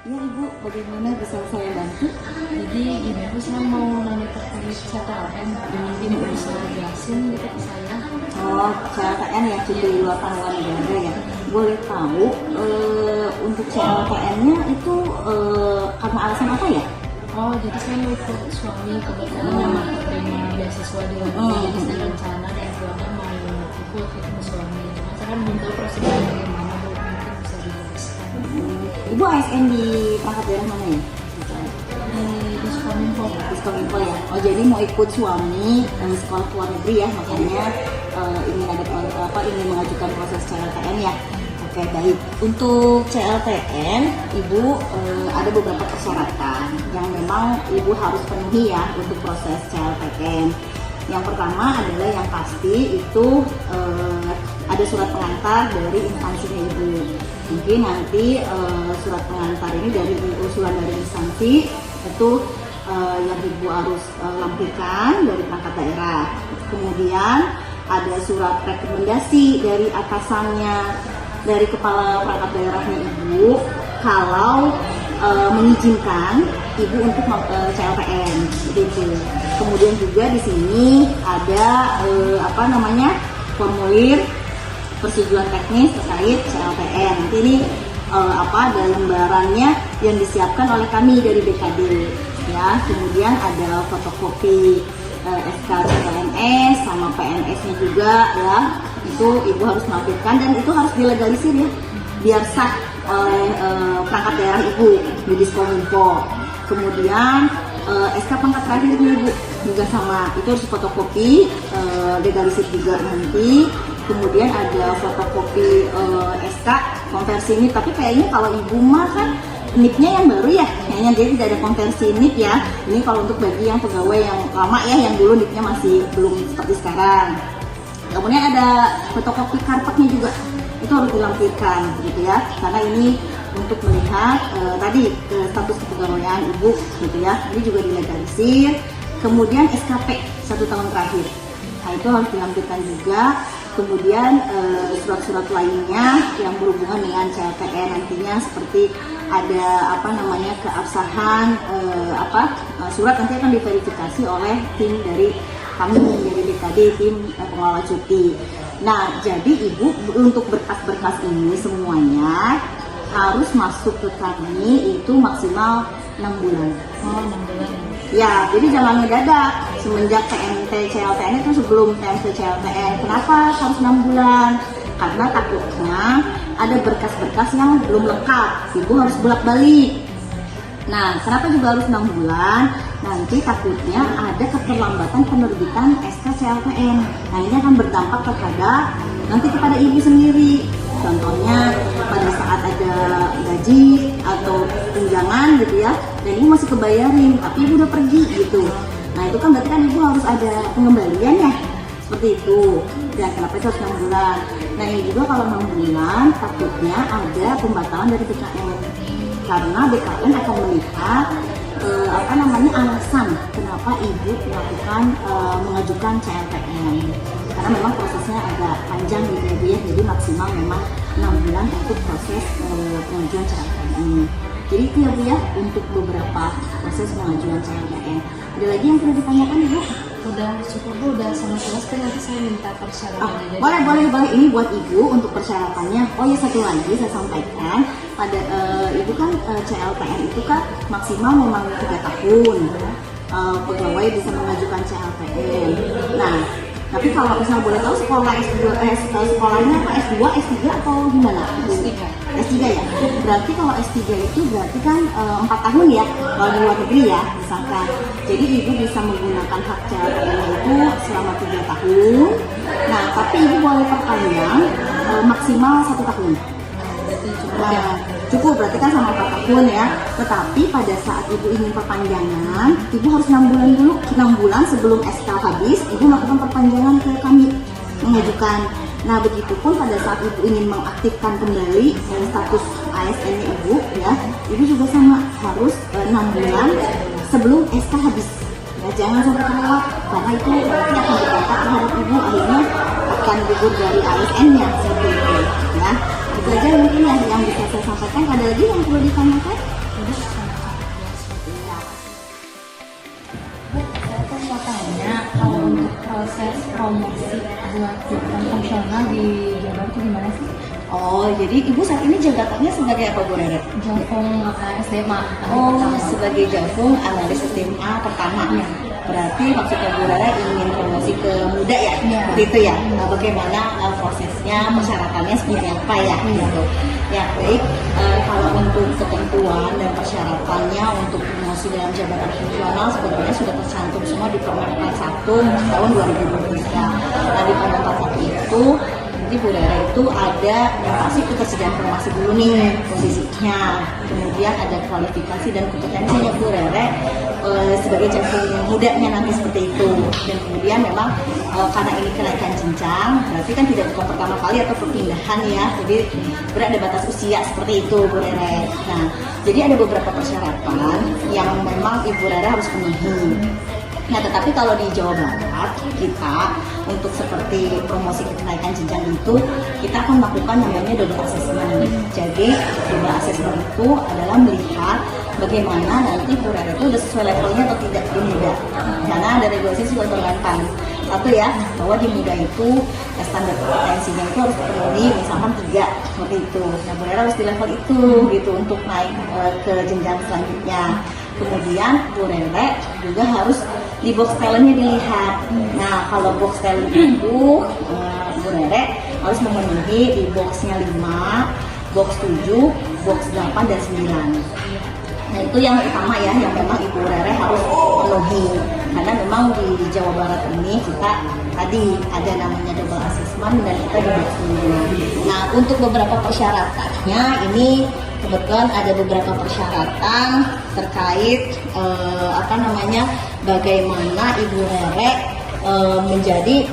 Ya Ibu, bagaimana bisa saya bantu? Jadi gini, Bu, saya mau nanya terkait CPLN. Ini Bu bisa jelasin gitu ke saya. Oh, CLTN ya, cuti di luar tanggungan negara ya. Boleh tahu untuk CLTN-nya itu karena alasan apa ya? Oh, jadi saya mau ikut suami kebetulan yang mau terima beasiswa di luar negeri. Jadi saya rencana dan keluarga mau ikut ke suami. Cuma saya kan belum tahu prosedurnya bagaimana, Bu. Mungkin bisa dijelaskan. Ibu ASN di perangkat daerah mana ya? Di Diskominfo. Diskominfo ya. Oh, jadi mau ikut suami sekolah ke luar negeri ya, makanya ingin mengajukan proses CLTN ya. Oke, baik. Untuk CLTN, Ibu ada beberapa persyaratan yang memang Ibu harus penuhi ya untuk proses CLTN. Yang pertama adalah yang pasti itu ada surat pengantar dari instansinya Ibu. Mungkin nanti surat pengantar ini dari usulan dari instansi itu yang Ibu harus lampirkan dari perangkat daerah. Kemudian ada surat rekomendasi dari atasannya, dari kepala perangkat daerahnya Ibu, kalau mengizinkan Ibu untuk CLTN gitu. Kemudian juga di sini ada formulir persetujuan teknis terkait CLTN. Nanti ini ada lembarannya yang disiapkan oleh kami dari BKD ya. Kemudian ada fotokopi SK CPNS sama PNS-nya juga ya. Itu Ibu harus melampirkan dan itu harus dilegalisir ya, biar sah oleh perangkat daerah Ibu di Diskominfo. Kemudian SK pangkat terakhirnya Ibu juga sama, itu harus fotokopi, legalisir juga nanti. Kemudian ada fotokopi SK konversi NIP, tapi kayaknya kalau Ibu mah kan NIP-nya yang baru ya, kayaknya dia tidak ada konversi NIP ya. Ini kalau untuk bagi yang pegawai yang lama ya, yang dulu NIP-nya masih belum seperti sekarang. Kemudian ada fotokopi karpetnya juga, itu harus dilampirkan gitu ya, karena ini untuk melihat tadi status kepegawaian Ibu gitu ya. Ini juga dilegalisir. Kemudian SKP 1 tahun terakhir, nah itu harus dilampirkan juga. Kemudian surat-surat lainnya yang berhubungan dengan CLTN nantinya, seperti ada keabsahan surat nanti akan diverifikasi oleh tim dari kami dari BKD, tim pengelola cuti. Nah, jadi Ibu untuk berkas-berkas ini semuanya harus masuk ke kami itu maksimal 6 bulan. Oh, 6 bulan. Ya, jadi jangan ngedadak semenjak TMT CLTN itu sebelum TMT CLTN. Kenapa harus 6 bulan? Karena takutnya ada berkas-berkas yang belum lengkap, Ibu harus bolak-balik. Nah, kenapa juga harus 6 bulan? Nanti takutnya ada keterlambatan penerbitan SK CLTN. Nah, ini akan berdampak nanti kepada Ibu sendiri. Contohnya pada saat ada gaji atau tunjangan gitu ya, dan Ibu masih kebayarin, tapi Ibu udah pergi gitu. Nah, itu kan berarti kan Ibu harus ada pengembalian ya, seperti itu. Dan kenapa itu harus 6 bulan? Nah, ini juga kalau 6 bulan takutnya ada pembatalan dari BKN. Karena BKN akan melihat alasan kenapa Ibu mengajukan CLTN. Karena memang prosesnya agak panjang gitu ya, jadi maksimal memang 6 bulan untuk proses pengajuan CLTN ini. Jadi itu ya Bu ya, untuk beberapa proses pengajuan CLTN. Ada lagi yang perlu ditanyakan Ibu? Udah cukup Bu, udah sangat jelas. Kan nanti saya minta persyaratannya. Boleh. Ini buat Ibu untuk persyaratannya. Oh ya, satu lagi saya sampaikan, pada Ibu kan CLTN itu kan maksimal memang 3 tahun pegawai bisa mengajukan CLTN. Nah, tapi kalau misalnya boleh tahu sekolahnya apa, S2, S3 atau gimana? S3 ya? Berarti kalau S3 itu berarti kan 4 tahun ya, kalau di luar negeri ya misalkan. Jadi Ibu bisa menggunakan hak CLTN itu selama 3 tahun. Nah, tapi Ibu boleh perpanjang maksimal 1 tahun. Nah, cukup berarti kan sama 4 tahun ya. Tetapi pada saat Ibu ingin perpanjangan, Ibu harus 6 bulan dulu. 6 bulan sebelum SK habis, Ibu melakukan perpanjangan ke kami, mengajukan. Nah, begitupun pada saat Ibu ingin mengaktifkan kembali status ASN-nya Ibu ya, Ibu juga sama, harus 6 bulan sebelum SK habis. Ya, jangan sampai terlewat, karena itu nanti akan berdampak terhadap Ibu, akhirnya akan gugur dari ASN-nya seperti itu ya. Itu aja mungkin yang bisa saya sampaikan. Ada lagi yang perlu ditanyakan? Jadi sangat-sangat luas gitu ya. Bu, saya tuh mau tanya kalau untuk proses promosi buat jabatan fungsional di Jabar itu gimana sih? Oh, jadi Ibu saat ini jabatannya sebagai apa, Bu Rere? Javung SMA. Oh, sebagai Javung analis SMA pertama. Iya. Berarti maksudnya Bu Rere ingin promosi ke muda ya? Iya. Seperti itu ya? Nah, bagaimana prosesnya, persyaratannya seperti apa ya? Gitu. Ya, baik. Kalau untuk ketentuan dan persyaratannya untuk promosi dalam jabatan fungsional sebetulnya sudah tercantum semua di Permen 41 tahun 2023. Nah, di Permen 41 itu jadi Bu Rere itu ada yang pasti ketersediaan formasi dulu nih posisinya, kemudian ada kualifikasi dan kompetensinya Bu Rere sebagai Javung mudanya nanti seperti itu, dan kemudian memang karena ini kenaikan jenjang berarti kan tidak bukan pertama kali atau perpindahan ya, jadi berada batas usia seperti itu Bu Rere. Nah, jadi ada beberapa persyaratan yang memang Ibu Rere harus penuhi. Nah, tetapi kalau di Jawa Barat kita untuk seperti promosi kenaikan jenjang itu kita akan melakukan namanya double assessment. Jadi double assessment itu adalah melihat bagaimana nanti Bu Rere itu udah sesuai levelnya atau tidak di muda. Karena ada regulasi sesuai berlantan. Satu ya, bahwa di muda itu standar kompetensinya itu harus terpenuhi misalkan 3 seperti itu. Nah, Bu Rere harus di level itu gitu untuk naik ke jenjang selanjutnya. Kemudian Bu Rere juga harus di box talentnya dilihat. Nah, kalau box talent itu Bu Rere harus memenuhi di boxnya 5, box 7, box 8 dan 9. Nah, itu yang utama ya, yang memang Ibu Rere harus penuhi. Karena memang di Jawa Barat ini kita tadi ada namanya double assessment dan kita di box 9. Nah, untuk beberapa persyaratannya ini kebetulan ada beberapa persyaratan terkait bagaimana Ibu Rere menjadi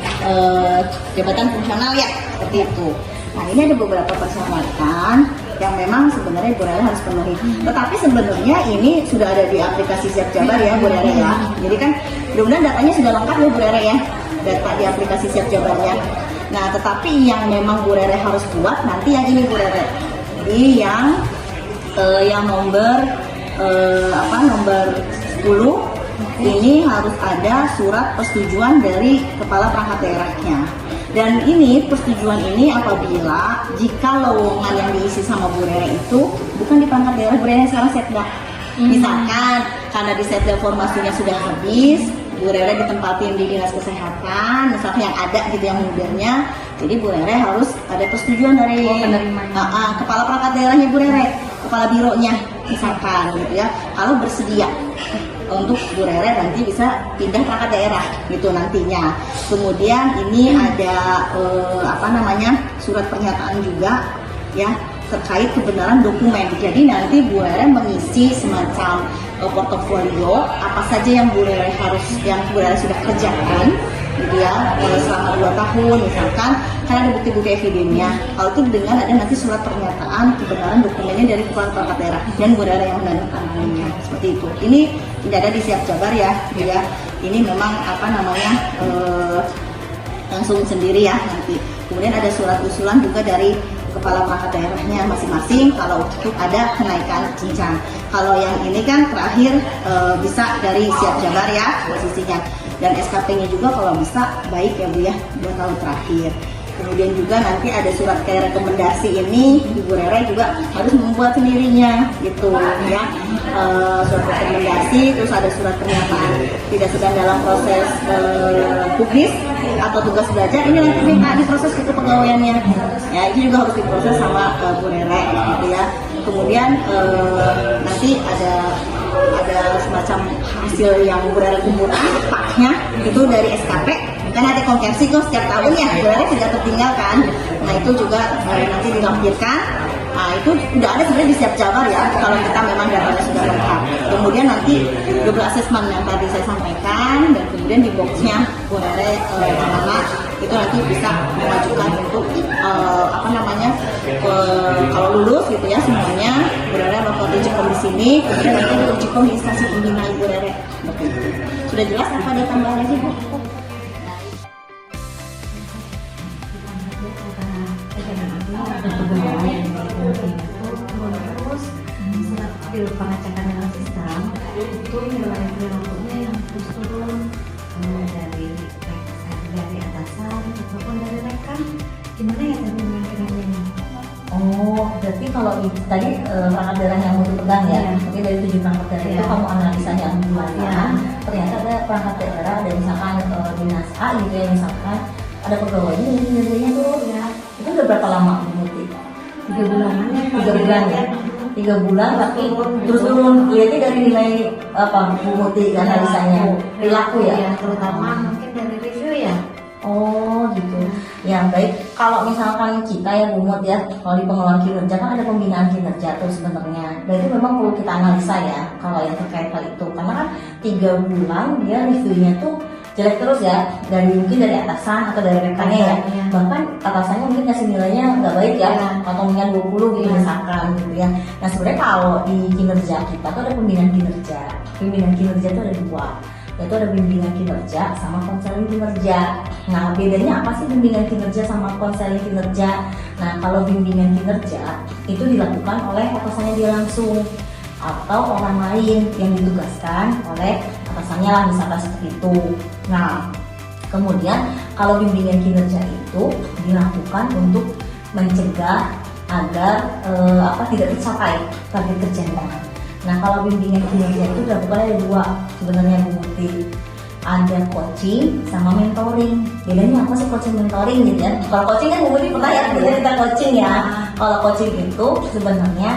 jabatan fungsional ya, seperti itu. Nah, ini ada beberapa persyaratan yang memang sebenarnya Bu Rere harus penuhi. Tetapi sebenarnya ini sudah ada di aplikasi Siap Jabar ya Bu Rere ya. Jadi kan mudah-mudahan datanya sudah lengkap ya Bu Rere ya, data di aplikasi Siap Jabarnya. Nah, tetapi yang memang Bu Rere harus buat nanti yang ini Bu Rere. Jadi yang nomor nomor 10 ini harus ada surat persetujuan dari kepala perangkat daerahnya. Dan ini persetujuan ini apabila jika lowongan yang diisi sama Bu Rere itu bukan di perangkat daerah Bu Rere sekarang setda. Misalkan karena di setda formasinya sudah habis, Bu Rere ditempatin di dinas kesehatan, misalnya yang ada gitu yang mudanya, jadi Bu Rere harus ada persetujuan dari kepala perangkat daerahnya Bu Rere, kepala bironya misalkan gitu ya, kalau bersedia untuk Bu Rere nanti bisa pindah perangkat daerah gitu nantinya. Kemudian ini ada surat pernyataan juga ya terkait kebenaran dokumen. Jadi nanti Bu Rere mengisi semacam portofolio apa saja yang Bu Rere sudah kerjakan gitu ya selama 2 tahun misalkan, karena ada bukti-bukti evidennya. Kalau itu dengan ada nanti surat pernyataan kebenaran dokumennya dari kepala perangkat daerah dan Bu Rere yang menandatanganinya seperti itu. Ini tidak ada di Siap Jabar ya, ya. Ini memang langsung sendiri ya nanti. Kemudian ada surat usulan juga dari kepala perangkat daerahnya masing-masing kalau untuk ada kenaikan jenjang. Kalau yang ini kan terakhir bisa dari Siap Jabar ya posisinya, dan SKP-nya juga kalau bisa baik ya Bu ya 2 tahun terakhir. Kemudian juga nanti ada surat kayak rekomendasi ini Ibu Rere juga harus membuat sendirinya gitu ya, surat rekomendasi, terus ada surat pernyataan tidak sedang dalam proses publis atau tugas belajar, ini nanti minta diproses ke kepegawaiannya ya, itu juga harus diproses sama Bu Rere gitu ya. Kemudian nanti ada semacam hasil yang Bu Rere kumpulkan paknya itu dari SKP. Kan ada konversi kok setiap tahun ya, Bu Rere tidak tertinggalkan. Nah, itu juga nanti dilampirkan. Nah, itu udah ada sebenarnya di Siap Jabar ya, kalau kita memang datanya sudah lengkap. Kemudian nanti double assessment yang tadi saya sampaikan, dan kemudian di boxnya Bu Rere itu nanti bisa mengajukan untuk kalau lulus gitu ya semuanya, Bu Rere melakukan uji kom di sini, kemudian nanti uji kom di instansi pembina Bu Rere. Sudah jelas apa ada tambahan lagi Bu? pengecekan dalam sistem itu nilai perilakunya yang terus turun dari atasan ataupun dari rekan, gimana ya tadi mengenainya? Oh, berarti kalau tadi perangkat daerah yang mau dipegang ya, mungkin dari 7 perangkat daerah itu kamu analisa yang bulan, ternyata ada perangkat daerah, ada misalkan dinas A gitu ya, misalkan ada pegawainya yang kinerjanya tuh ya, itu udah berapa lama Muti? 3 bulan. 3 bulan ya? 3 bulan tapi terus turun, lihatnya dari nilai apa Bu Muti analisanya, perilaku ya? Terutama mungkin dari review ya. Oh gitu. Ya baik. Kalau misalkan kita ya Bu Mut ya, kalau di pengelolaan kinerja kan ada pembinaan kinerja tuh sebenarnya. Berarti memang perlu kita analisa ya kalau yang terkait hal itu. Karena kan 3 bulan dia reviewnya tuh jelek terus ya, mungkin dari atasan atau dari rekannya ya. Bahkan atasannya mungkin kasih nilainya nggak baik ya, atau mungkin 20 gitu misalkan gitu ya. Nah sebenarnya kalau di kinerja kita tuh ada pembinaan kinerja. Pembinaan kinerja tuh ada 2. Yaitu ada bimbingan kinerja sama konseling kinerja. Nah bedanya apa sih bimbingan kinerja sama konseling kinerja? Nah kalau bimbingan kinerja itu dilakukan oleh atasannya dia langsung atau orang lain yang ditugaskan oleh atasannya lah, misalkan seperti itu. Nah kemudian kalau bimbingan kinerja itu dilakukan untuk mencegah agar tidak tercapai target kerjanya. Nah kalau bimbingan kinerja itu dilakukan ada 2 sebenarnya Bu Muti. Ada coaching sama mentoring. Bedanya apa sih coaching mentoring gitu ya? Kalau coaching kan Bu Muti pernah ya kita coaching ya. Kalau coaching itu sebenarnya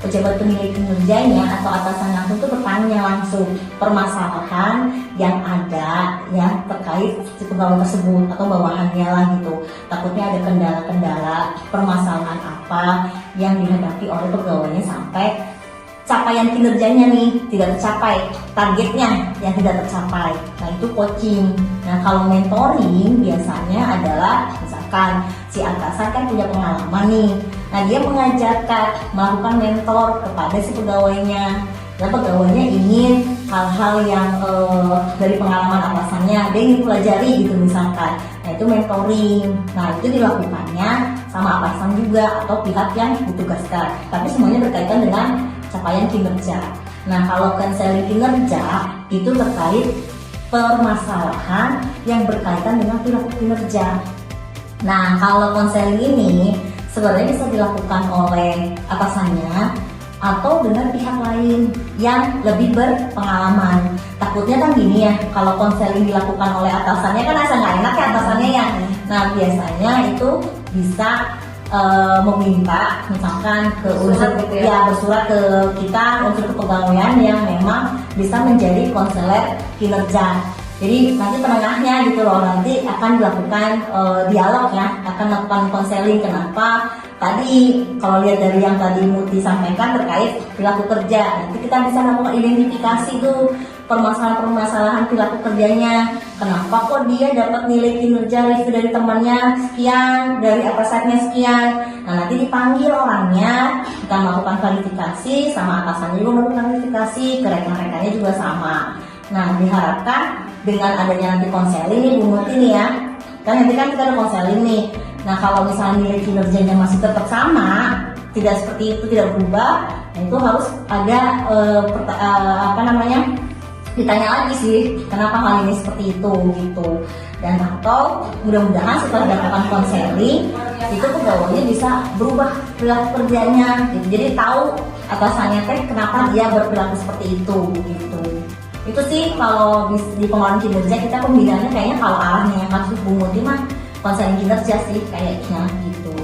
pejabat penilai kinerjanya atau atasan langsung itu bertanya langsung permasalahan yang ada ya terkait si pegawai tersebut atau bawahannya lah gitu. Takutnya ada kendala-kendala permasalahan apa yang dihadapi oleh pegawainya sampai capaian kinerjanya nih tidak tercapai, targetnya yang tidak tercapai. Nah itu coaching. Nah kalau mentoring biasanya adalah misalkan si atasan kan punya pengalaman nih. Nah dia mengajarkan melakukan mentor kepada si pegawainya. Dan pegawainya ingin hal-hal yang dari pengalaman atasannya dia ingin pelajari gitu misalkan. Nah itu mentoring. Nah itu dilakukannya sama atasan juga atau pihak yang ditugaskan. Tapi semuanya berkaitan dengan capaian kinerja. Nah kalau konseling kinerja itu terkait permasalahan yang berkaitan dengan perilaku kinerja. Nah kalau konseling ini sebenarnya bisa dilakukan oleh atasannya atau dengan pihak lain yang lebih berpengalaman. Takutnya kan gini ya, kalau konseling dilakukan oleh atasannya kan rasa nggak enak ya atasannya ya. Nah biasanya itu bisa meminta misalkan ke unsur gitu ya, bersurat ke kita unsur kepegawaian yang memang bisa menjadi konselor kinerja. Jadi nanti penengahnya gitu loh, nanti akan dilakukan dialog ya, akan melakukan konseling. Kenapa? Tadi kalau lihat dari yang tadi Muti sampaikan terkait perilaku kerja, nanti kita bisa melakukan identifikasi tuh permasalahan-permasalahan perilaku kerjanya. Kenapa kok dia dapat nilai kinerja review dari temannya sekian, dari atasannya sekian. Nah nanti dipanggil orangnya, kita melakukan verifikasi, sama atasannya juga melakukan verifikasi, ke rekan-rekannya juga sama. Nah diharapkan dengan adanya nanti konseling nih Bu Muti nih ya, kan nanti kan kita ada konseling nih. Nah kalau misalnya nilai kinerjanya masih tetap sama, tidak seperti itu, tidak berubah, nah itu harus ada ditanya lagi sih kenapa hal ini seperti itu gitu. Dan atau mudah-mudahan setelah dilakukan konseling itu pegawainya bisa berubah perilaku kerjanya gitu. Jadi tahu atasannya kenapa dia berperilaku seperti itu gitu. Itu sih kalau di pengelolaan kinerja kita pembinaannya kayaknya kalau arahnya yang kasus Bu Muti mah konseling kinerja sih kayaknya gitu.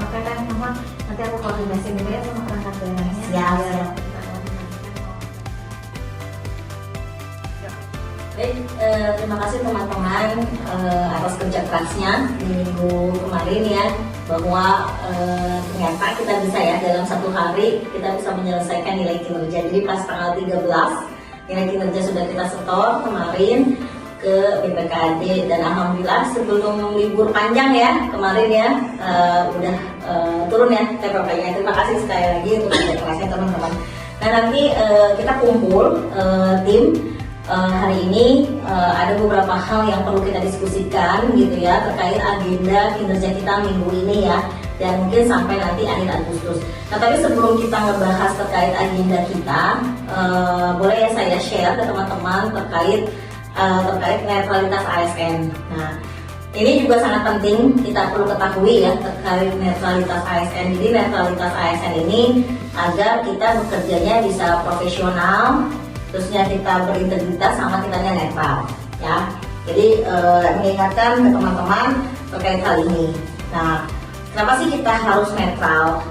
Oke kan teman, nanti aku koordinasi dulu ya sama perangkat daerahnya. Siap. Baik, terima kasih teman-teman atas kerja kerasnya di minggu kemarin ya, bahwa ternyata kita bisa ya dalam 1 hari kita bisa menyelesaikan nilai kinerja. Jadi pas tanggal 13 nilai kinerja sudah kita setor kemarin ke BPKAD, dan alhamdulillah sebelum libur panjang ya kemarin ya udah turun ya TPP-nya. Terima kasih sekali lagi untuk kerja kerasnya teman-teman. Nah nanti kita kumpul tim. Hari ini ada beberapa hal yang perlu kita diskusikan gitu ya terkait agenda kinerja kita minggu ini ya. dan mungkin sampai nanti akhir Agustus. Nah, tapi sebelum kita ngebahas terkait agenda kita, boleh ya saya share ke teman-teman terkait netralitas ASN. Nah, ini juga sangat penting kita perlu ketahui ya terkait netralitas ASN. Jadi netralitas ASN ini agar kita bekerjanya bisa profesional, terusnya kita berintegritas sama kitanya netral ya. Jadi mengingatkan ke teman-teman terkait hal ini. Nah, kenapa sih kita harus netral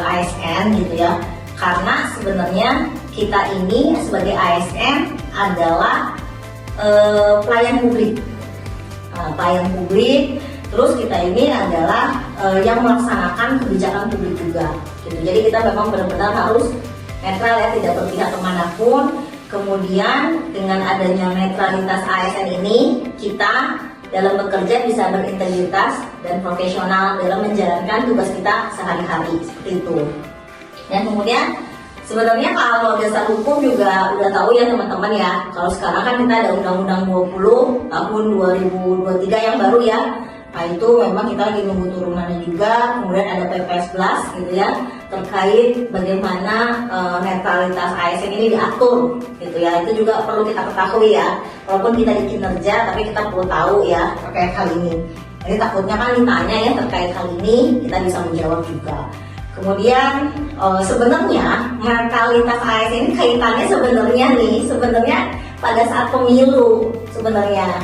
ASN gitu ya? Karena sebenarnya kita ini sebagai ASN adalah pelayan publik. Pelayan publik, terus kita ini adalah yang melaksanakan kebijakan publik juga gitu. Jadi kita memang benar-benar harus netral ya, tidak berpihak kemanapun. Kemudian dengan adanya netralitas ASN ini, kita dalam bekerja bisa berintegritas dan profesional dalam menjalankan tugas kita sehari-hari seperti itu. Dan kemudian sebenarnya kalau dasar hukum juga udah tahu ya teman-teman ya. Kalau sekarang kan kita ada Undang-Undang 20 tahun 2023 yang baru ya. Nah itu memang kita lagi nunggu turunannya juga. Kemudian ada PP 11 gitu ya, terkait bagaimana netralitas ASN ini diatur gitu ya. Itu juga perlu kita ketahui ya. Walaupun kita di kinerja, tapi kita perlu tahu ya terkait hal ini. Jadi takutnya kan ditanya ya terkait hal ini, kita bisa menjawab juga. Kemudian sebenarnya netralitas ASN ini kaitannya sebenarnya pada saat pemilu sebenarnya.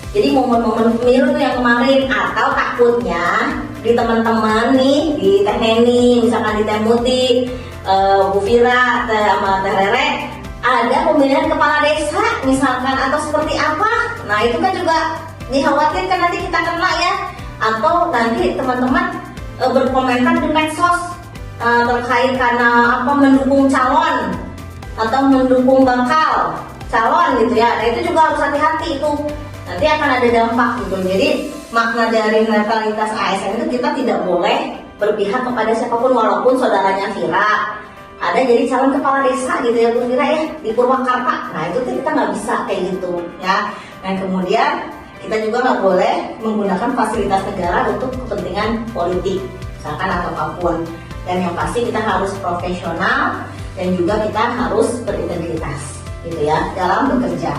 Jadi momen-momen pemilu tuh yang kemarin, atau takutnya di teman-teman nih di Teh Neni, misalkan di Teh Muti, Bu Fira, sama Teh Rere, ada pemilihan kepala desa misalkan atau seperti apa. Nah itu kan juga dikhawatirkan nanti kita kena ya, atau nanti teman-teman berkomentar di medsos terkait karena apa mendukung calon atau mendukung bakal calon gitu ya. Nah itu juga harus hati-hati itu, nanti akan ada dampak gitu. Jadi makna dari netralitas ASN itu kita tidak boleh berpihak kepada siapapun, walaupun saudaranya Vira ada jadi calon kepala desa gitu ya Bu Fira ya di Purwakarta. Nah itu kita nggak bisa kayak gitu ya. Dan kemudian kita juga nggak boleh menggunakan fasilitas negara untuk kepentingan politik misalkan atau apapun. Dan yang pasti kita harus profesional dan juga kita harus berintegritas gitu ya dalam bekerja.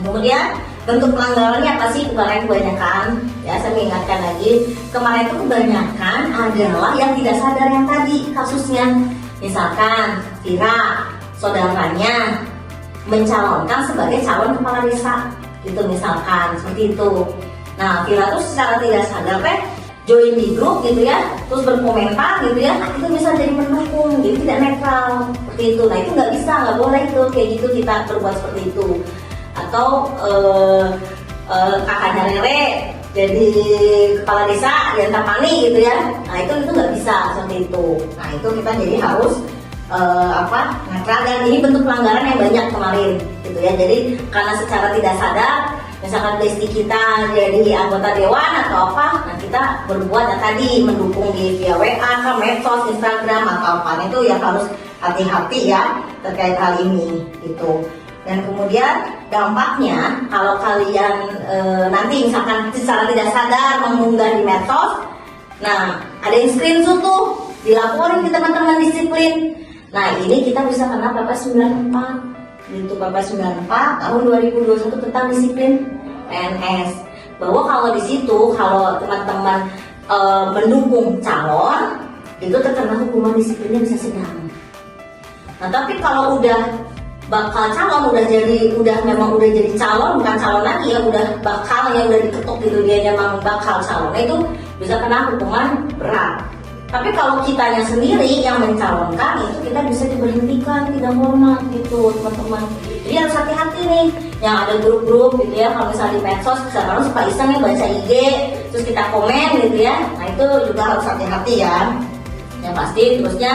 Kemudian bentuk pelanggarannya apa sih? Kebanyakan ya, saya mengingatkan lagi, kemarin itu kebanyakan adalah yang tidak sadar yang tadi kasusnya. Misalkan Vira saudaranya mencalonkan sebagai calon kepala desa gitu misalkan seperti itu. Nah Vira tuh secara tidak sadar join di grup gitu ya, terus berkomentar gitu ya, itu bisa jadi mendukung, jadi tidak netral seperti itu. Nah itu nggak bisa, nggak boleh itu kayak gitu kita berbuat seperti itu. Atau kakaknya Rere jadi kepala desa di Antapani gitu ya, nah itu nggak bisa seperti itu. Nah itu kita jadi harus netral, dan ini bentuk pelanggaran yang banyak kemarin gitu ya. Jadi karena secara tidak sadar misalkan besti kita jadi anggota dewan atau apa, nah kita berbuat yang tadi mendukung di via WA, medsos, Instagram atau apa, itu ya harus hati-hati ya terkait hal ini gitu. Dan kemudian dampaknya kalau kalian nanti misalkan secara tidak sadar mengunggah di medsos, nah ada yang screenshot tuh dilaporin ke teman-teman disiplin. Nah ini kita bisa kena PP 94 gitu, PP 94 tahun 2021 tentang disiplin PNS, bahwa kalau di situ kalau teman-teman mendukung calon itu terkena hukuman disiplinnya bisa sedang. Nah tapi kalau udah bakal calon, memang udah jadi calon, bukan calon lagi ya, udah bakal ya, udah diketuk gitu, dia memang bakal calon, itu bisa kena hukuman berat. Tapi kalau kitanya sendiri yang mencalonkan, itu kita bisa diberhentikan, tidak hormat gitu teman-teman. Jadi harus hati-hati nih, yang ada grup-grup gitu ya, kalau misalnya di medsos sekarang suka iseng ya baca IG, terus kita komen gitu ya, nah itu juga harus hati-hati ya. Yang pasti terusnya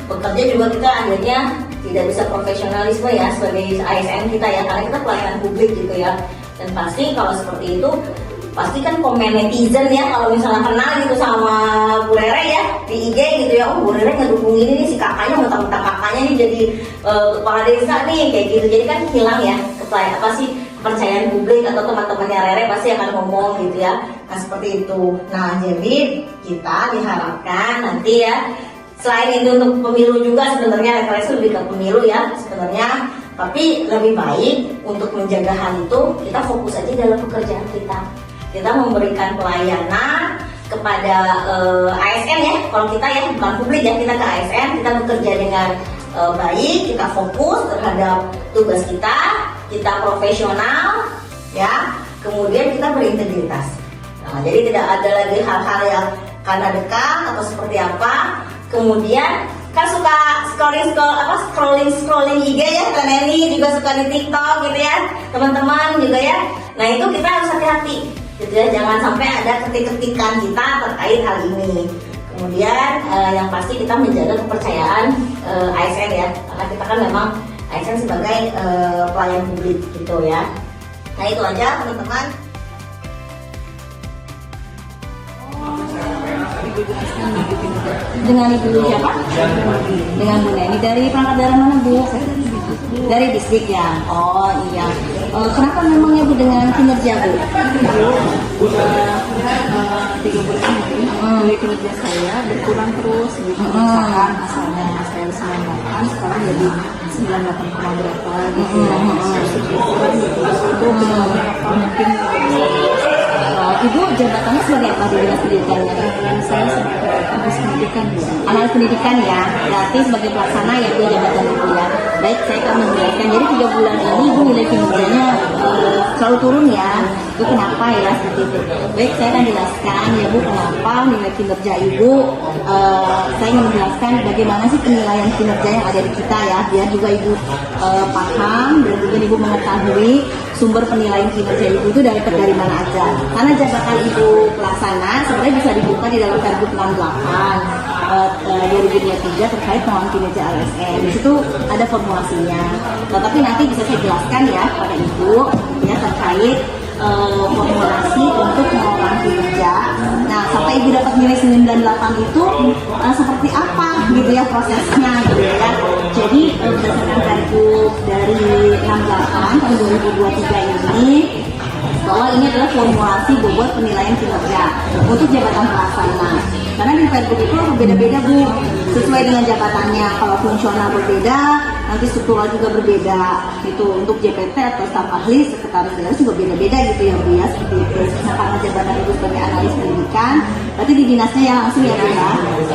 bekerja juga kita akhirnya tidak bisa profesionalisme ya sebagai ASN kita ya, karena kita pelayanan publik gitu ya. Dan pasti kalau seperti itu pasti kan komen netizen ya, kalau misalnya kenal gitu sama Bu Rere ya di IG gitu ya, oh Bu Rere ngedukung ini nih, si kakaknya mentang-mentang kakaknya nih jadi kepala desa nih kayak gitu, jadi kan hilang ya kepercayaan publik atau teman-temannya Rere pasti akan ngomong gitu ya. Nah seperti itu. Nah jadi kita diharapkan nanti ya, selain itu untuk pemilu juga sebenarnya referensi lebih ke pemilu ya sebenarnya, tapi lebih baik untuk menjaga hal itu kita fokus aja dalam pekerjaan kita. Kita memberikan pelayanan kepada ASN ya, kalau kita ya bukan publik ya, kita ke ASN, kita bekerja dengan baik, kita fokus terhadap tugas kita profesional ya, kemudian kita berintegritas. Nah, jadi tidak ada lagi hal-hal yang karena dekat atau seperti apa. Kemudian kan suka scrolling IG ya, Neni juga suka di TikTok gitu ya, teman-teman juga ya. Nah itu kita harus hati-hati gitu ya, jangan sampai ada ketik-ketikan kita terkait hal ini. Kemudian yang pasti kita menjaga kepercayaan ASN ya, karena kita kan memang ASN sebagai pelayan publik gitu ya. Nah itu aja teman-teman. Dengan Ibu siapa? Dengan Bu Neni. Dari perangkat daerah mana Bu? Dari distrik ya. Oh iya. Kenapa memangnya Bu dengan kinerja Bu? 3 bulan ini kinerja saya berkurang terus gitu. Misalkan asalnya saya 98 sekarang jadi 98, berapa gitu ya. Berkurang gitu. Itu apa mungkin Ibu jabatannya sebagai apa di dinas pendidikannya? saya sebagai analis pendidikan Bu. Analis pendidikan ya, berarti sebagai pelaksana ya Bu jabatan Ibu ya. Baik, saya akan menjelaskan. Jadi 3 bulan ini Ibu nilai kinerjanya selalu turun ya. Itu kenapa ya seperti itu? Baik, saya akan jelaskan ya Bu kenapa nilai kinerja Ibu. Saya ingin menjelaskan bagaimana sih penilaian kinerja yang ada di kita ya, biar juga Ibu paham dan juga Ibu mengetahui sumber penilaian kinerja Ibu itu dari mana aja. Karena jabatan Ibu pelaksana sebenarnya bisa dibuka di dalam Pergub 68 2023 terkait pengawasan kinerja ASN. Di situ ada formulasinya. Tetapi nanti bisa saya jelaskan ya kepada Ibu ya terkait formulasi untuk pengelolaan kinerja. Nah, sampai Ibu dapat nilai 98 itu seperti apa gitu ya prosesnya gitu ya. Jadi berdasarkan Pergub dari 68 tahun 2023 ini, bahwa ini adalah formulasi bobot penilaian kinerja untuk jabatan pelaksana. Karena di Pergub itu berbeda-beda Bu, sesuai dengan jabatannya. Kalau fungsional berbeda, nanti struktural juga berbeda. Itu untuk JPT atau staf ahli, sekretaris daerah juga beda-beda gitu ya Bu ya, seperti itu. Nah, karena jabatan Ibu sebagai analis pendidikan, berarti di dinasnya ya langsung ya Bu ya.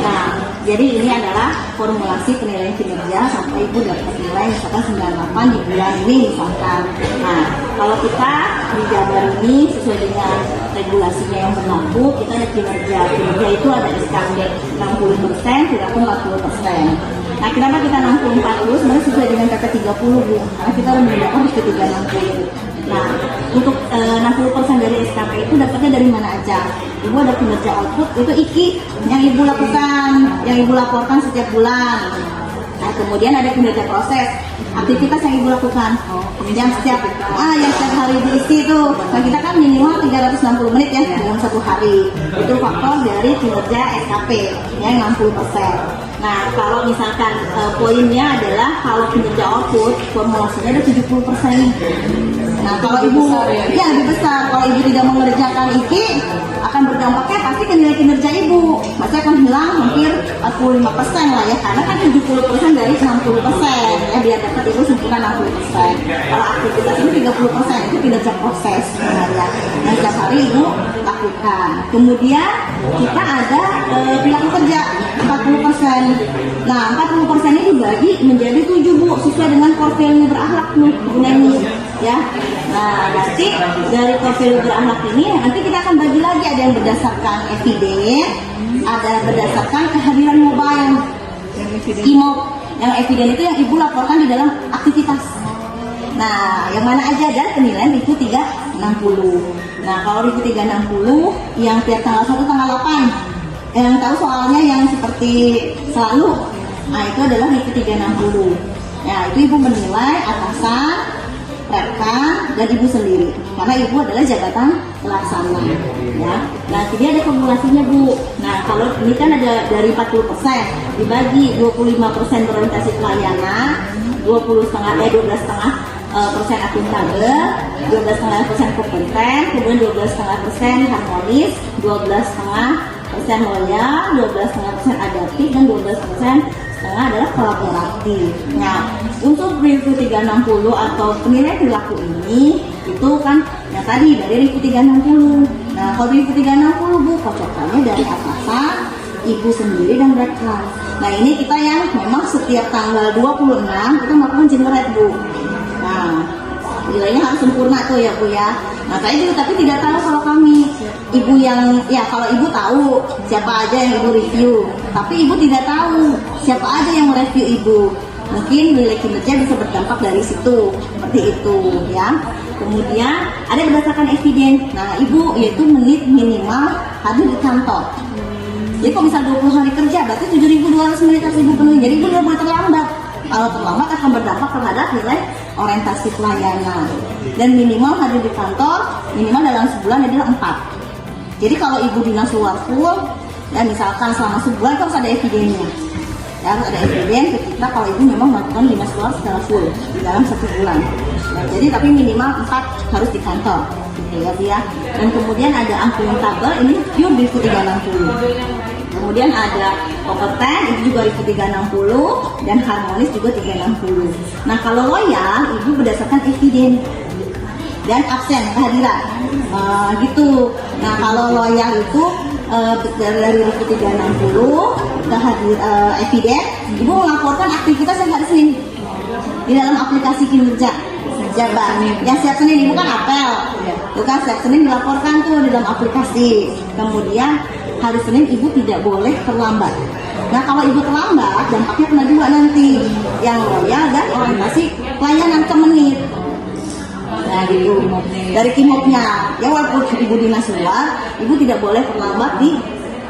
Nah, jadi ini adalah formulasi penilaian kinerja sampai Ibu dapat nilai misalkan 98 di bulan ini misalkan. Nah, kalau kita di Jabar ini sesuai dengan regulasinya yang berlaku, kita ada kinerja itu ada SKD 60%, perilaku 40%. Nah, kenapa kita 60-40? Sebenarnya sesuai dengan PP 30 Bu, karena kita menggunakan di ketiga 60. Nah, untuk 60% dari SKP itu dapatnya dari mana aja? Ibu ada kinerja output, itu IKI yang Ibu lakukan, yang Ibu laporkan setiap bulan. Nah, kemudian ada kinerja proses, aktivitas yang Ibu lakukan, yang setiap hari diisi itu. Nah, kita kan minimal 360 menit ya dalam satu hari. Itu faktor dari kinerja SKP yang 60%. Nah, kalau misalkan poinnya adalah kalau kinerja output formulasinya ada 70%. Nah, kalau Ibu ya lebih besar, kalau Ibu tidak mengerjakan IKI akan berdampaknya pasti ke nilai kinerja Ibu. Masih akan hilang hampir 45% lah ya, karena kan 70% dari 60% ya, biar dapat Ibu sempurna 60%. Kalau aktivitas ini 30% itu kinerja proses sebenarnya. Nah, setiap hari Ibu lakukan. Kemudian kita ada perilaku kerja 40%. Nah, 40% ini dibagi menjadi 7 Bu, sesuai dengan core value berakhlak Bu Neni ya. Nah, nanti dari core value berakhlak ini nanti kita akan bagi lagi, ada yang berdasarkan eviden, ada berdasarkan kehadiran mobile. IMOB yang eviden itu yang Ibu laporkan di dalam aktivitas. Nah, yang mana aja, dan penilaian itu 360. Nah, kalau itu 360 yang tiap tanggal 1 tanggal 8 yang tahu soalnya yang seperti selalu, nah itu adalah itu 360. Nah, itu Ibu menilai atasan, rekan, dan Ibu sendiri, karena Ibu adalah jabatan pelaksana ya. Nah, jadi ada formulasinya Bu. Nah, kalau ini kan ada dari 40% dibagi 25% berorientasi pelayanan, 12,5 persen akuntabel, 12,5% kompeten, kemudian 12,5% harmonis, 12,5% loyal, 12,5% adaptif, dan 12,5% adalah kolaboratif. Nah, untuk review 360 atau penilaian perilaku ini itu kan yang tadi dari review 360. Nah, kalau review 360 Bu, kocokannya dari atasan, ibu sendiri, dan rekan. Nah, ini kita yang memang setiap tanggal 26 kita melakukan generate Bu. Nah, nilainya harus sempurna tuh ya Bu ya. Nah, saya juga tapi tidak tahu kalau kami ibu yang ya, kalau ibu tahu siapa aja yang ibu review, tapi ibu tidak tahu siapa aja yang mereview ibu. Mungkin nilai kinerja bisa berdampak dari situ, seperti itu ya. Kemudian ada berdasarkan eviden. Nah, ibu yaitu menit minimal hadir di kantor. Jadi kalau misal 20 hari kerja berarti 7.200 menit harus ibu penuhi. Jadi ibu tidak boleh terlambat. Kalau terlambat akan berdampak terhadap nilai orientasi pelayanan. Dan minimal hadir di kantor minimal dalam sebulan adalah 4. Jadi kalau ibu dinas luar full, ya misalkan selama sebulan itu harus ada evidennya. Ya, harus ada eviden ketika kalau ibu memang melakukan dinas luar secara full di dalam 1 bulan. Ya, jadi tapi minimal 4 harus di kantor. Gitu ya, Bu ya. Dan kemudian ada akuntabel, ini pure di 360. Kemudian ada kompeten, itu juga itu 360, dan harmonis juga 360. Nah, kalau loyal ibu berdasarkan eviden dan absen kehadiran gitu. Nah, kalau loyal itu dari review 360 kehadir eviden, ibu melaporkan aktivitas yang hari Senin di dalam aplikasi kinerja jabat. Yang setiap Senin ibu kan apel, bukan setiap Senin dilaporkan tuh di dalam aplikasi. Kemudian hari Senin ibu tidak boleh terlambat. Nah, kalau ibu terlambat dampaknya kena juga nanti, yang loyal dan orientasi pelayanan ke menit. Nah, gitu. Dari kimopnya, ya walaupun ibu dinas luar, ibu tidak boleh terlambat di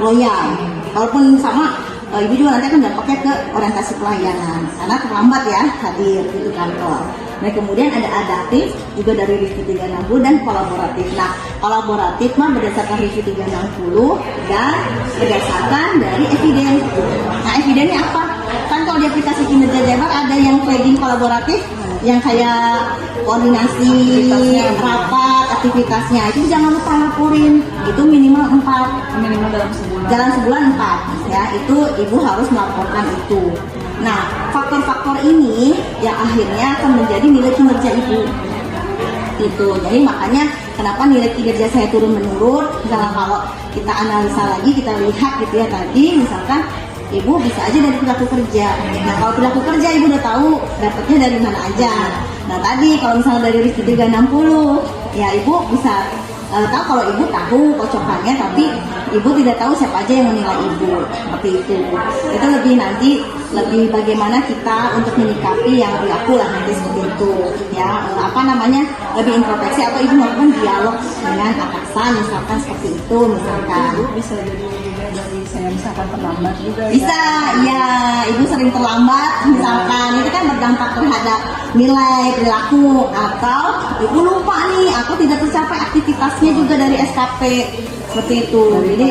loyal. Walaupun sama, ibu juga nanti akan dampaknya ke orientasi pelayanan, karena terlambat ya hadir di kantor. Nah, kemudian ada adaptif juga dari review 360 dan kolaboratif. Nah, kolaboratif mah berdasarkan review 360 dan berdasarkan dari eviden. Nah, evidennya apa? Kan kalau di aplikasi kinerja Jabar ada yang trading kolaboratif, yang kayak koordinasi rapat, aktivitasnya itu jangan lupa laporin. Itu minimal 4. Minimal dalam sebulan. Dalam sebulan 4 ya, itu ibu harus melaporkan itu. Nah, faktor-faktor ini yang akhirnya akan menjadi nilai kinerja ibu. Itu. Jadi makanya kenapa nilai kinerja saya turun menurun. Misalnya kalau kita analisa lagi, kita lihat gitu ya tadi, misalkan ibu bisa aja dari perilaku kerja. Nah, kalau perilaku kerja ibu udah tahu dapatnya dari mana aja. Nah, tadi kalau misalnya dari review 360, ya ibu bisa tahu kalau ibu tahu kocokannya, tapi ibu tidak tahu siapa aja yang menilai ibu. Seperti itu. Itu lebih bagaimana kita untuk menyikapi yang perilaku lah nanti seperti itu. Ya, lebih introspeksi atau ibu melakukan dialog dengan atasan misalkan seperti itu misalkan. Ibu bisa jadi juga dari saya misalkan terlambat juga. Bisa, ya ibu sering terlambat misalkan itu kan berdampak terhadap nilai perilaku, atau ibu lupa nih aku tidak tercapai aktivitasnya juga dari SKP seperti itu. Jadi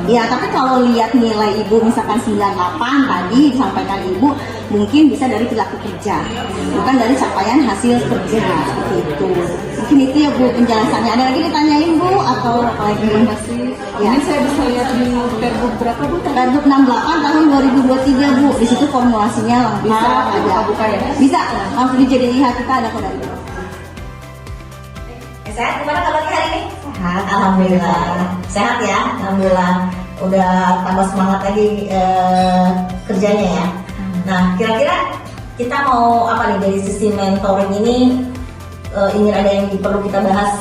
ya, tapi kalau lihat nilai ibu misalkan 98 tadi disampaikan ibu, mungkin bisa dari perilaku kerja, bukan dari capaian hasil kerja seperti itu. Mungkin itu ya Bu penjelasannya. Ada lagi ditanyain Bu atau apa lagi? Terima kasih. Ya. Ini saya bisa lihat di Pergub berapa Bu? Pergub 68 tahun 2023 Bu. Di situ formulasinya lengkap. Bisa ada. buka ya? Bisa. Langsung dijadiin lihat, kita ada kok dari Bu. Sehat gimana kabarnya hari ini? Sehat, alhamdulillah. Sehat ya, alhamdulillah. Udah tambah semangat lagi kerjanya ya. Nah, kira-kira kita mau apa nih dari sisi mentoring ini? Ingin ada yang perlu kita bahas?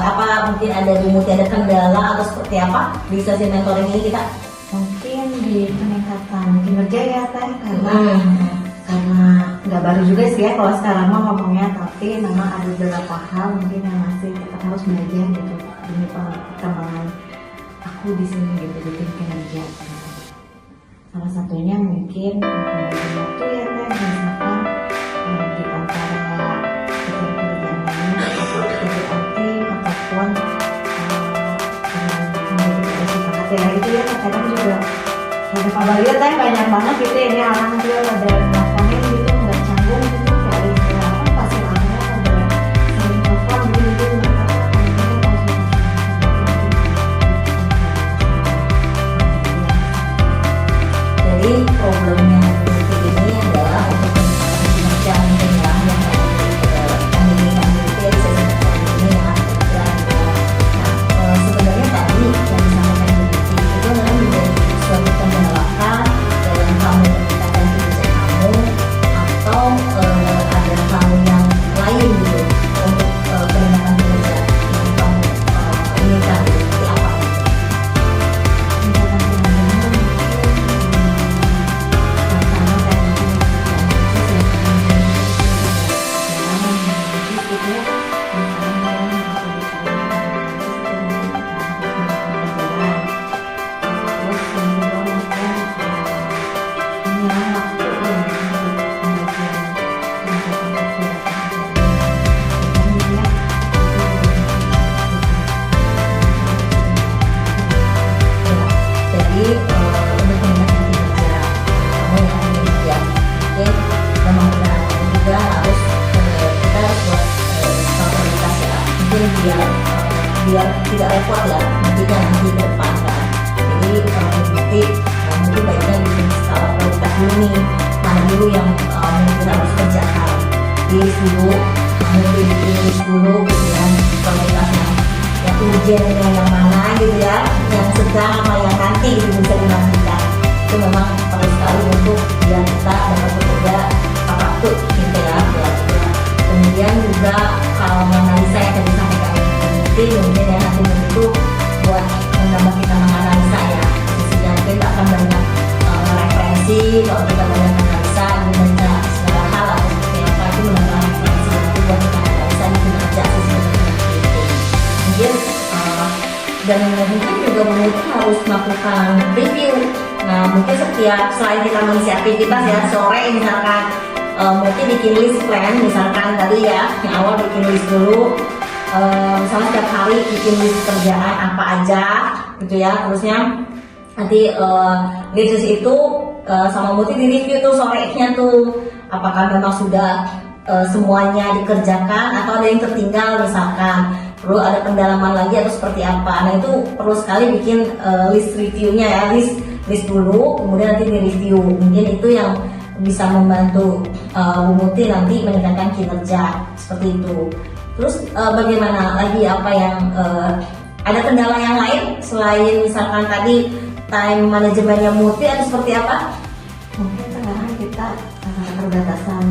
Apa mungkin ada ada kendala atau seperti apa di sesi mentoring ini kita? Mungkin di peningkatan kinerja ya Teh, karena nggak baru juga sih ya kalau sekarang mah ngomongnya, tapi memang ada beberapa hal mungkin yang masih kita harus belajar gitu demi perkembangan aku di sini gitu di tim kinerja. Salah satunya mungkin membagi waktu ya Teh, misalkan di antara pekerjaan lain atau pekerjaan tim ataupun dengan sepakat ya itu ya, kadang juga ada kabar ya Teh banyak banget gitu ini alhamdulillah ada melakukannya gitu nggak canggung gitu kayak pasir angin biar tidak repot ya nantinya nanti ke depan kan. Jadi mungkin baiknya bikin skala prioritas dulu nih, mana dulu yang mungkin harus kerjakan, list dulu, mungkin bikin list dulu kemudian prioritasnya yang urgentnya yang mana gitu ya, yang sedang sama yang nanti gitu bisa dinantikan. Itu memang perlu sekali untuk biar kita dapat bekerja tepat waktu gitu ya. Kemudian juga kalau menganalisa yang tadi sampaikan mungkin ya nanti itu buat menambah kita menganalisa ya, sehingga mungkin akan banyak referensi. Kalau kita banyak analisa membaca segala hal atau seperti apa, itu menambah referensi nanti buat kita analisa di kinerja sebenarnya gitu. Mungkin dan mungkin juga mungkin harus melakukan review. Nah mungkin setiap selain kita mengisi aktivitas ya, sore misalkan mungkin bikin list plan, misalkan tadi ya yang awal bikin list dulu, misalnya setiap hari bikin list kerjaan apa aja gitu ya, terusnya nanti list itu sama Muti di review tuh sorenya tuh apakah memang sudah semuanya dikerjakan atau ada yang tertinggal, misalkan perlu ada pendalaman lagi atau seperti apa. Nah itu perlu sekali bikin list reviewnya ya, list dulu kemudian nanti di review. Mungkin itu yang bisa membantu Bu Muti nanti meningkatkan kinerja seperti itu. Terus bagaimana lagi, apa yang ada kendala yang lain selain misalkan tadi time manajemennya Muti atau seperti apa? Mungkin sekarang kita keterbatasan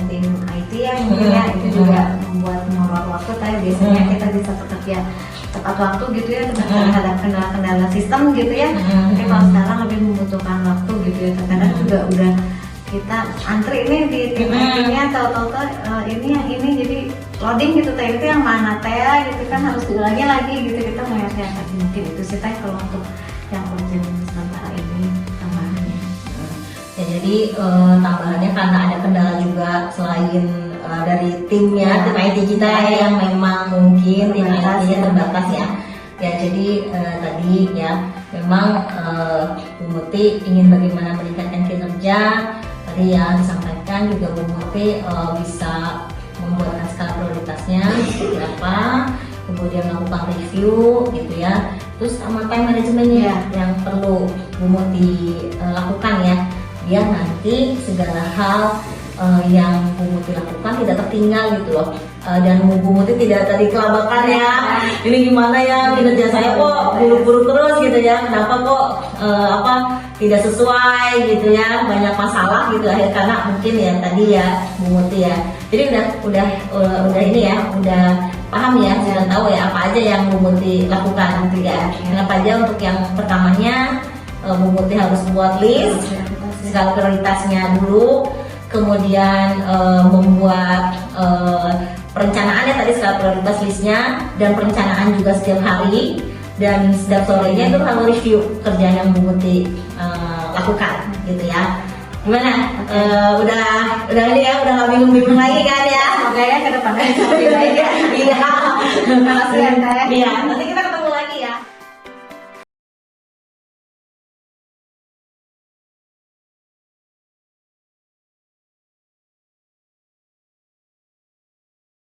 tim IT ya, mungkin ya itu juga membuat molor waktu. Tapi biasanya kita bisa bekerja tepat waktu gitu ya, terhadap kendala-kendala sistem gitu ya. Mungkin kalau sekarang lebih membutuhkan waktu gitu ya, terkadang juga udah kita antri ini di tim IT-nya, tahu-tahu ini yang ini jadi loading gitu, teh itu yang mana teh gitu kan, harus diulangi lagi gitu. Kita melihatnya mungkin itu sih teh kalau untuk yang urgent sementara ini tambahannya. Ya, jadi tambahannya karena ada kendala juga selain dari timnya, tim IT kita yang memang mungkin tim IT-nya terbatas ya. Ya jadi tadi ya memang Bu Muti ingin bagaimana meningkatkan kinerja. Tadi ya disampaikan juga Bu Muti bisa membuatkan skala prioritasnya seperti apa, kemudian melakukan review gitu ya. Terus sama time manajemennya yang perlu Bu Muti lakukan ya, biar nanti segala hal yang Bu Muti lakukan tidak tertinggal gitu loh. Dan Bu Muti tidak tadi kelabakan ya, ini gimana ya kinerja saya kok buru-buru terus gitu ya, kenapa kok tidak sesuai gitu ya, banyak masalah gitu akhir karena mungkin ya tadi ya Bu Muti ya. Jadi udah ini ya, udah paham ya, sudah tahu ya apa aja yang Bu Muti lakukan gitu ya. Apa aja untuk yang pertamanya Bu Muti harus buat list skala prioritasnya dulu, kemudian membuat perencanaannya tadi skala prioritas listnya, dan perencanaan juga setiap hari, dan setiap sorenya itu harus review kerjaan yang Bu Muti lakukan gitu ya. Gimana? Udah ini ya, udah nggak bingung-bingung lagi kan ya? Semoga ya ke depannya bisa lebih baik ya. Iya. Terima kasih ya. Iya. Nanti kita